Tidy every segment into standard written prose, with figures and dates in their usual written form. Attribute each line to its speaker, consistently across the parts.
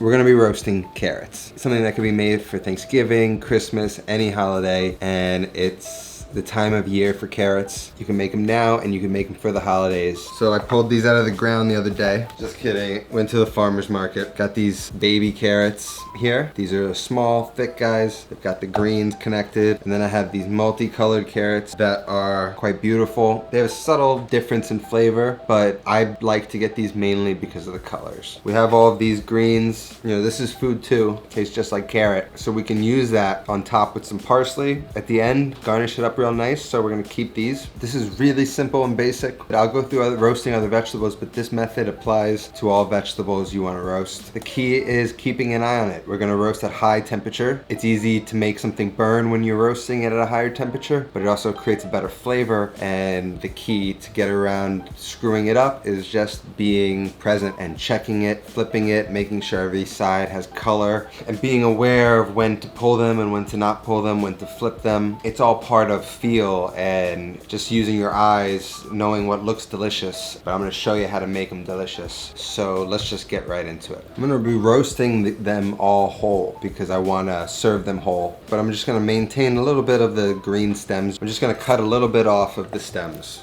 Speaker 1: we're gonna be roasting carrots. Something that can be made for Thanksgiving, Christmas, any holiday, and it's the time of year for carrots. You can make them now and you can make them for the holidays. So I pulled these out of the ground the other day. Just kidding. Went to the farmer's market. Got these baby carrots here. These are small, thick guys. They've got the greens connected. And then I have these multicolored carrots that are quite beautiful. They have a subtle difference in flavor, but I like to get these mainly because of the colors. We have all of these greens. You know, this is food too. Tastes just like carrot. So we can use that on top with some parsley. At the end, garnish it up real nice. So we're gonna keep these. This is really simple and basic. I'll go through roasting other vegetables, but this method applies to all vegetables you wanna roast. The key is keeping an eye on it. We're gonna roast at high temperature. It's easy to make something burn when you're roasting it at a higher temperature, but it also creates a better flavor. And the key to get around screwing it up is just being present and checking it, flipping it, making sure every side has color, and being aware of when to pull them and when to not pull them, when to flip them. It's all part of feel and just using your eyes, knowing what looks delicious. But I'm gonna show you how to make them delicious. So let's just get right into it. I'm gonna be roasting them all whole because I wanna serve them whole. But I'm just gonna maintain a little bit of the green stems. I'm just gonna cut a little bit off of the stems.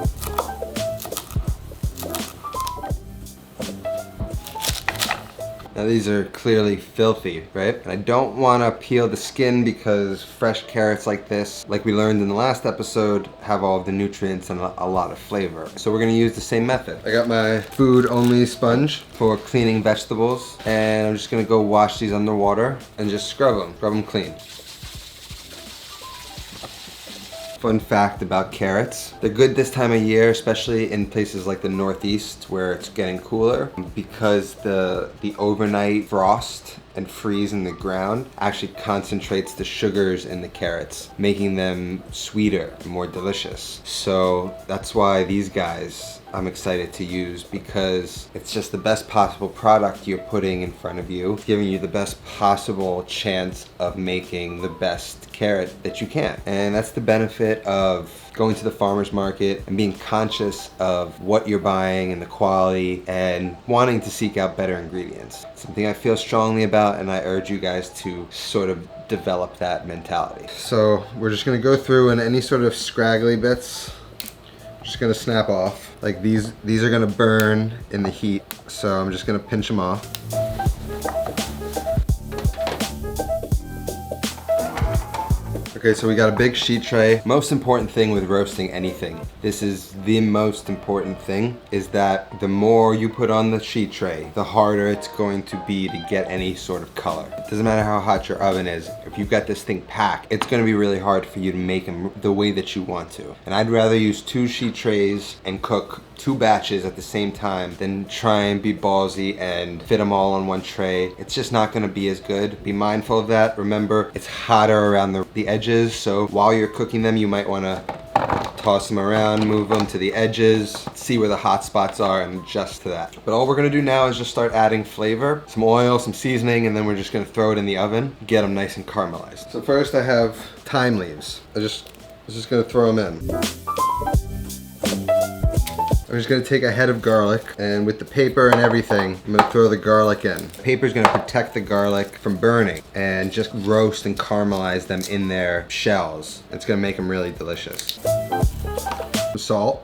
Speaker 1: Now these are clearly filthy, right? And I don't want to peel the skin because fresh carrots like this, like we learned in the last episode, have all of the nutrients and a lot of flavor. So we're gonna use the same method. I got my food only sponge for cleaning vegetables, and I'm just gonna go wash these underwater and just scrub them clean. Fun fact about carrots: they're good this time of year, especially in places like the Northeast where it's getting cooler, because the overnight frost and freeze in the ground actually concentrates the sugars in the carrots, making them sweeter and more delicious. So that's why these guys I'm excited to use, because it's just the best possible product you're putting in front of you, giving you the best possible chance of making the best carrot that you can. And that's the benefit of going to the farmer's market and being conscious of what you're buying and the quality and wanting to seek out better ingredients. Something I feel strongly about, and I urge you guys to sort of develop that mentality. So we're just gonna go through, and any sort of scraggly bits, just gonna snap off. Like these are gonna burn in the heat, so I'm just gonna pinch them off. Okay, so we got a big sheet tray. Most important thing with roasting anything, this is the most important thing, is that the more you put on the sheet tray, the harder it's going to be to get any sort of color. It doesn't matter how hot your oven is. If you've got this thing packed, it's gonna be really hard for you to make them the way that you want to. And I'd rather use 2 sheet trays and cook 2 batches at the same time than try and be ballsy and fit them all on one tray. It's just not gonna be as good. Be mindful of that. Remember, it's hotter around the edges, so while you're cooking them, you might wanna toss them around, move them to the edges, see where the hot spots are, and adjust to that. But all we're gonna do now is just start adding flavor, some oil, some seasoning, and then we're just gonna throw it in the oven, get them nice and caramelized. So first I have thyme leaves. I'm just gonna throw them in. I'm just gonna take a head of garlic, and with the paper and everything, I'm gonna throw the garlic in. The paper's gonna protect the garlic from burning and just roast and caramelize them in their shells. It's gonna make them really delicious. Some salt.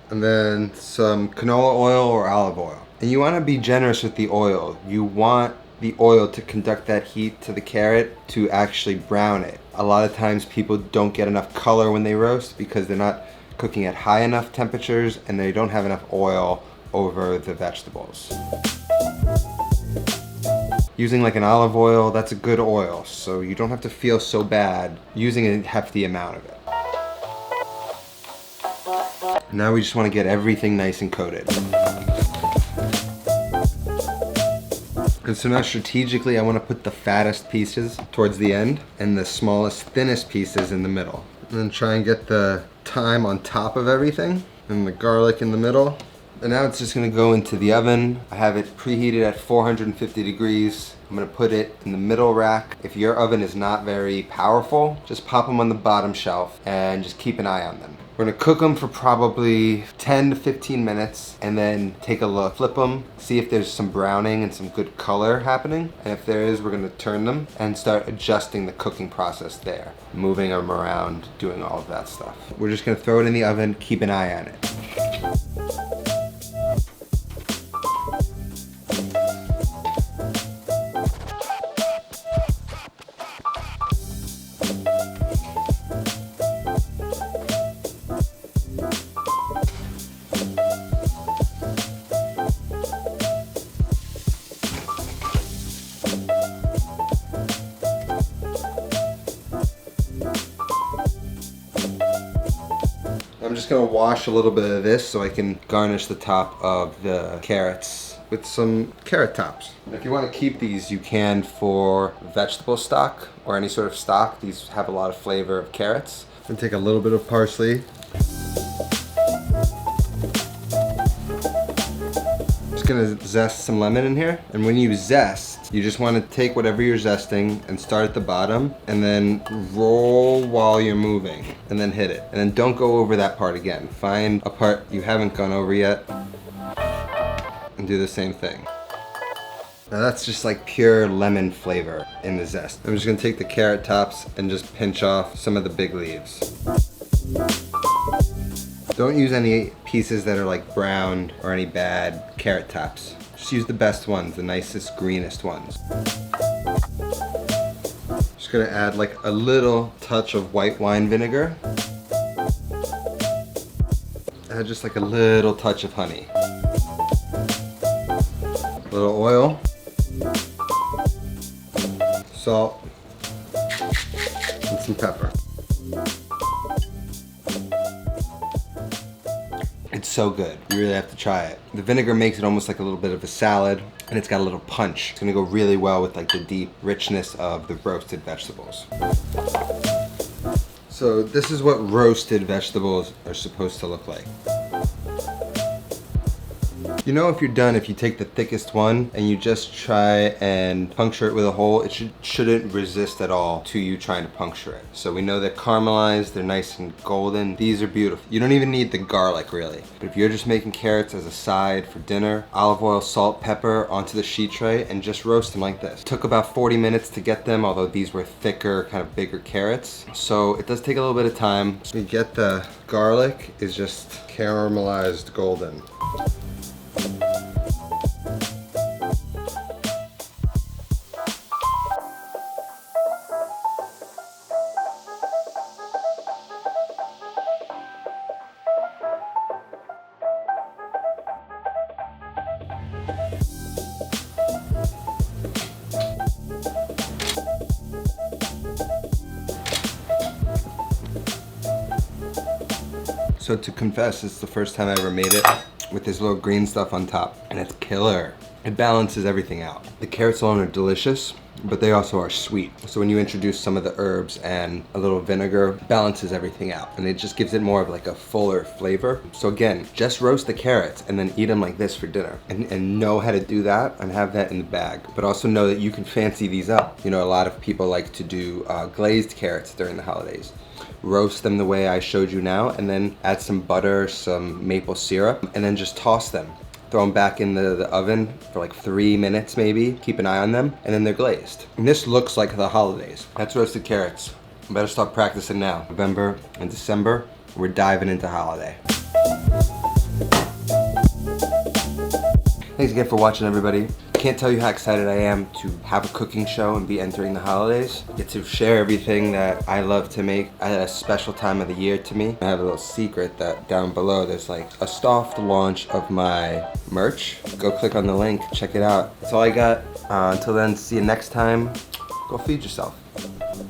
Speaker 1: And then some canola oil or olive oil. And you wanna be generous with the oil. You want the oil to conduct that heat to the carrot to actually brown it. A lot of times people don't get enough color when they roast because they're not cooking at high enough temperatures and they don't have enough oil over the vegetables. Using like an olive oil, that's a good oil, so you don't have to feel so bad using a hefty amount of it. Now we just want to get everything nice and coated. And so now strategically I want to put the fattest pieces towards the end and the smallest, thinnest pieces in the middle. And then try and get the thyme on top of everything and the garlic in the middle. And now it's just going to go into the oven. I have it preheated at 450 degrees. I'm going to put it in the middle rack. If your oven is not very powerful, just pop them on the bottom shelf and just keep an eye on them. We're gonna cook them for probably 10 to 15 minutes and then take a look, flip them, see if there's some browning and some good color happening. And if there is, we're gonna turn them and start adjusting the cooking process there, moving them around, doing all of that stuff. We're just gonna throw it in the oven, keep an eye on it. I'm just gonna wash a little bit of this so I can garnish the top of the carrots with some carrot tops. If you want to keep these, you can for vegetable stock or any sort of stock. These have a lot of flavor of carrots. I'm gonna take a little bit of parsley. Just gonna zest some lemon in here. And when you zest, you just want to take whatever you're zesting and start at the bottom and then roll while you're moving and then hit it. And then don't go over that part again. Find a part you haven't gone over yet and do the same thing. Now that's just like pure lemon flavor in the zest. I'm just gonna take the carrot tops and just pinch off some of the big leaves. Don't use any pieces that are like brown or any bad carrot tops. Just use the best ones, the nicest, greenest ones. Just gonna add like a little touch of white wine vinegar. Add just like a little touch of honey. A little oil. Salt. And some pepper. It's so good. You really have to try it. The vinegar makes it almost like a little bit of a salad, and it's got a little punch. It's gonna go really well with like the deep richness of the roasted vegetables. So this is what roasted vegetables are supposed to look like. You know, if you're done, if you take the thickest one and you just try and puncture it with a hole, it shouldn't resist at all to you trying to puncture it. So we know they're caramelized, they're nice and golden. These are beautiful. You don't even need the garlic really. But if you're just making carrots as a side for dinner, olive oil, salt, pepper onto the sheet tray and just roast them like this. It took about 40 minutes to get them, although these were thicker, kind of bigger carrots. So it does take a little bit of time. So you get the garlic is just caramelized golden. So to confess, it's the first time I ever made it with this little green stuff on top, and it's killer. It balances everything out. The carrots alone are delicious, but they also are sweet. So when you introduce some of the herbs and a little vinegar, it balances everything out, and it just gives it more of like a fuller flavor. So again, just roast the carrots and then eat them like this for dinner, and know how to do that and have that in the bag. But also know that you can fancy these up. You know, a lot of people like to do glazed carrots during the holidays. Roast them the way I showed you now, and then add some butter, some maple syrup, and then just toss them. Throw them back in the oven for like 3 minutes maybe. Keep an eye on them, and then they're glazed. And this looks like the holidays. That's roasted carrots. I better start practicing now. November and December, we're diving into holiday. Thanks again for watching, everybody. Can't tell you how excited I am to have a cooking show and be entering the holidays. Get to share everything that I love to make at a special time of the year to me. I have a little secret that down below there's like a soft launch of my merch. Go click on the link, check it out. That's all I got. Until then, see you next time. Go feed yourself.